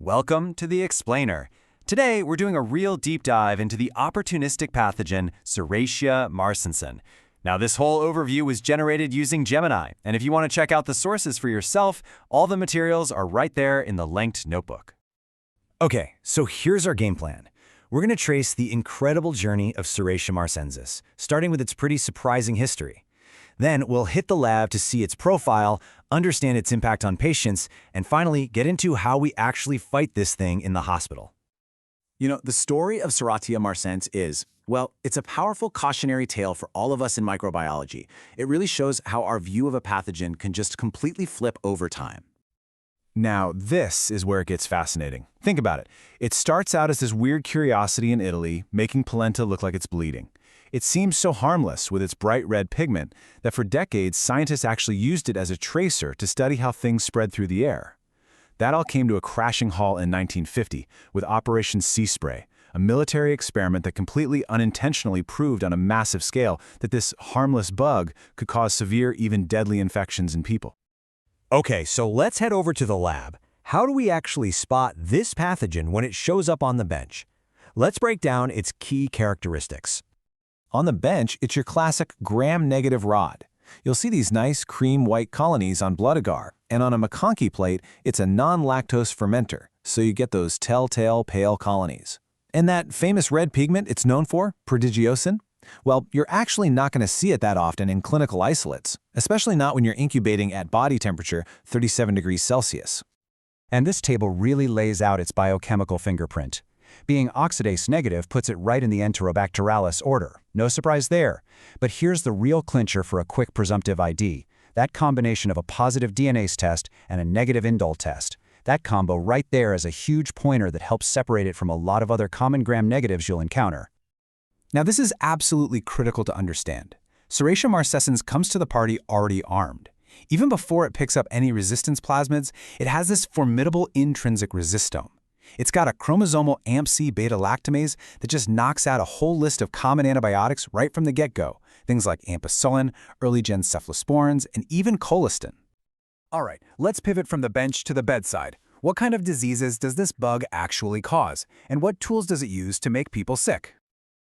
Welcome to the Explainer. Today, we're doing a real deep dive into the opportunistic pathogen Serratia marcescens. Now, this whole overview was generated using Gemini, and if you want to check out the sources for yourself, all the materials are right there in the linked notebook. Okay, so here's our game plan. We're going to trace the incredible journey of Serratia marcescens, starting with its pretty surprising history. Then we'll hit the lab to see its profile, understand its impact on patients, and finally get into how we actually fight this thing in the hospital. You know, the story of Serratia marcescens is, well, it's a powerful cautionary tale for all of us in microbiology. It really shows how our view of a pathogen can just completely flip over time. Now, this is where it gets fascinating. Think about it. It starts out as this weird curiosity in Italy, making polenta look like it's bleeding. It seems so harmless with its bright red pigment that for decades, scientists actually used it as a tracer to study how things spread through the air. That all came to a crashing halt in 1950 with Operation Sea Spray, a military experiment that completely unintentionally proved on a massive scale that this harmless bug could cause severe, even deadly infections in people. Okay, so let's head over to the lab. How do we actually spot this pathogen when it shows up on the bench? Let's break down its key characteristics. On the bench, it's your classic gram-negative rod. You'll see these nice cream-white colonies on blood agar, and on a McConkey plate, it's a non-lactose fermenter, so you get those telltale pale colonies. And that famous red pigment it's known for, prodigiosin? Well, you're actually not going to see it that often in clinical isolates, especially not when you're incubating at body temperature 37 degrees Celsius. And this table really lays out its biochemical fingerprint. Being oxidase negative puts it right in the Enterobacterialis order. No surprise there. But here's the real clincher for a quick presumptive ID. That combination of a positive DNase test and a negative indole test. That combo right there is a huge pointer that helps separate it from a lot of other common gram-negatives you'll encounter. Now, this is absolutely critical to understand. Serratia marcescens comes to the party already armed. Even before it picks up any resistance plasmids, it has this formidable intrinsic resistome. It's got a chromosomal AmpC beta-lactamase that just knocks out a whole list of common antibiotics right from the get-go, things like ampicillin, early-gen cephalosporins, and even colistin. All right, let's pivot from the bench to the bedside. What kind of diseases does this bug actually cause, and what tools does it use to make people sick?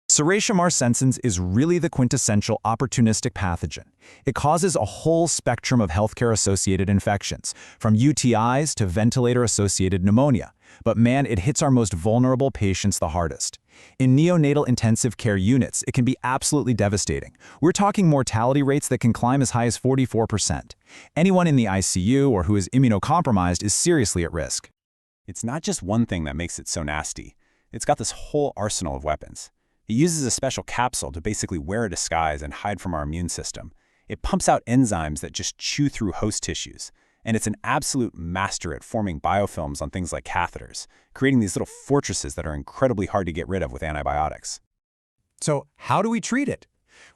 Serratia marcescens is really the quintessential opportunistic pathogen. It causes a whole spectrum of healthcare-associated infections, from UTIs to ventilator-associated pneumonia. But man, it hits our most vulnerable patients the hardest. In neonatal intensive care units, it can be absolutely devastating. We're talking mortality rates that can climb as high as 44%. Anyone in the ICU or who is immunocompromised is seriously at risk. It's not just one thing that makes it so nasty. It's got this whole arsenal of weapons. It uses a special capsule to basically wear a disguise and hide from our immune system. It pumps out enzymes that just chew through host tissues. And it's an absolute master at forming biofilms on things like catheters, creating these little fortresses that are incredibly hard to get rid of with antibiotics. So how do we treat it?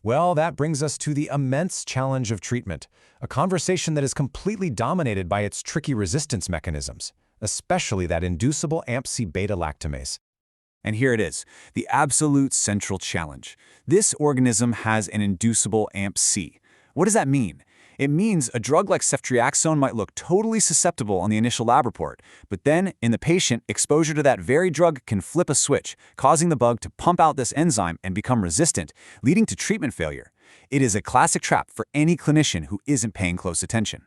Well, that brings us to the immense challenge of treatment, a conversation that is completely dominated by its tricky resistance mechanisms, especially that inducible AmpC beta-lactamase. And here it is, the absolute central challenge. This organism has an inducible AmpC. What does that mean? It means a drug like ceftriaxone might look totally susceptible on the initial lab report, but then, in the patient, exposure to that very drug can flip a switch, causing the bug to pump out this enzyme and become resistant, leading to treatment failure. It is a classic trap for any clinician who isn't paying close attention.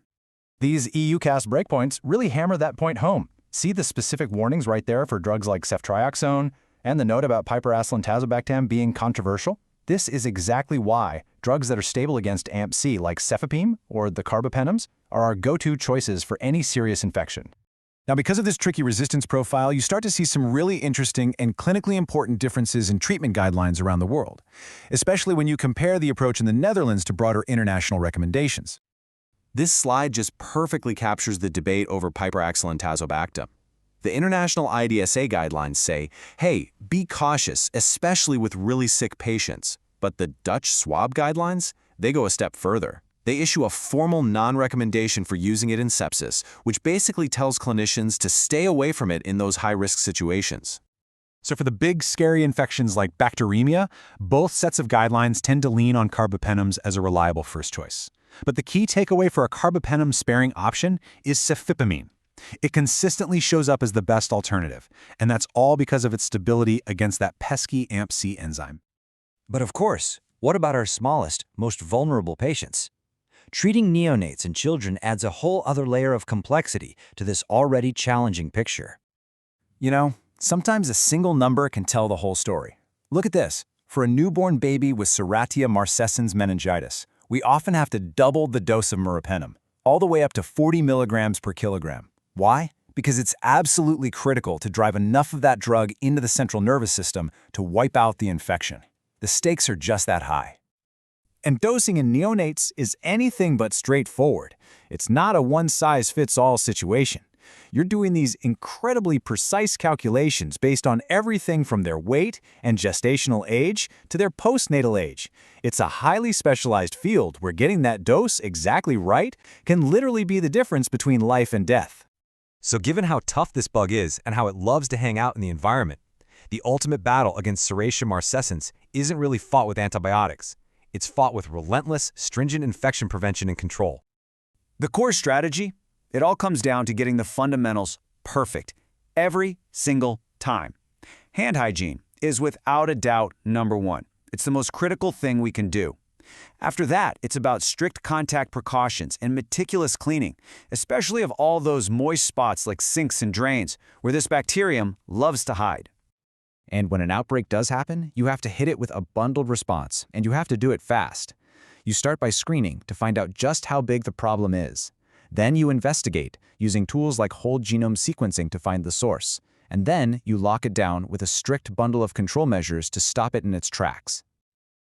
These EUCAS breakpoints really hammer that point home. See the specific warnings right there for drugs like ceftriaxone, and the note about piperacillin tazobactam being controversial? This is exactly why drugs that are stable against AmpC, like cefepime or the carbapenems, are our go-to choices for any serious infection. Now, because of this tricky resistance profile, you start to see some really interesting and clinically important differences in treatment guidelines around the world, especially when you compare the approach in the Netherlands to broader international recommendations. This slide just perfectly captures the debate over piperacillin tazobactam. The international IDSA guidelines say, hey, be cautious, especially with really sick patients. But the Dutch SWAB guidelines, they go a step further. They issue a formal non-recommendation for using it in sepsis, which basically tells clinicians to stay away from it in those high-risk situations. So for the big, scary infections like bacteremia, both sets of guidelines tend to lean on carbapenems as a reliable first choice. But the key takeaway for a carbapenem-sparing option is cefepime. It consistently shows up as the best alternative, and that's all because of its stability against that pesky AmpC enzyme. But of course, what about our smallest, most vulnerable patients? Treating neonates and children adds a whole other layer of complexity to this already challenging picture. You know, sometimes a single number can tell the whole story. Look at this. For a newborn baby with Serratia Marcescens meningitis, we often have to double the dose of meropenem, all the way up to 40 milligrams per kilogram. Why? Because it's absolutely critical to drive enough of that drug into the central nervous system to wipe out the infection. The stakes are just that high. And dosing in neonates is anything but straightforward. It's not a one-size-fits-all situation. You're doing these incredibly precise calculations based on everything from their weight and gestational age to their postnatal age. It's a highly specialized field where getting that dose exactly right can literally be the difference between life and death. So given how tough this bug is and how it loves to hang out in the environment, the ultimate battle against Serratia marcescens isn't really fought with antibiotics. It's fought with relentless, stringent infection prevention and control. The core strategy? It all comes down to getting the fundamentals perfect every single time. Hand hygiene is without a doubt number one. It's the most critical thing we can do. After that, it's about strict contact precautions and meticulous cleaning, especially of all those moist spots like sinks and drains, where this bacterium loves to hide. And when an outbreak does happen, you have to hit it with a bundled response, and you have to do it fast. You start by screening to find out just how big the problem is. Then you investigate, using tools like whole genome sequencing to find the source. And then you lock it down with a strict bundle of control measures to stop it in its tracks.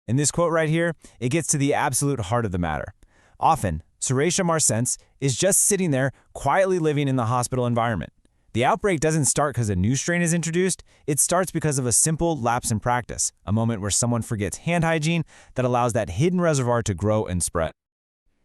In this quote right here, it gets to the absolute heart of the matter. Often, Serratia marcescens is just sitting there quietly living in the hospital environment. The outbreak doesn't start because a new strain is introduced, it starts because of a simple lapse in practice, a moment where someone forgets hand hygiene that allows that hidden reservoir to grow and spread.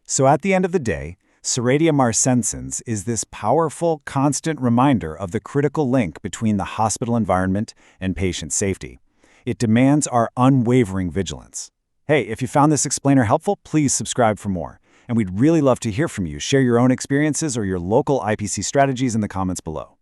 So at the end of the day, Serratia marcescens is this powerful, constant reminder of the critical link between the hospital environment and patient safety. It demands our unwavering vigilance. Hey, if you found this explainer helpful, please subscribe for more. And we'd really love to hear from you. Share your own experiences or your local IPC strategies in the comments below.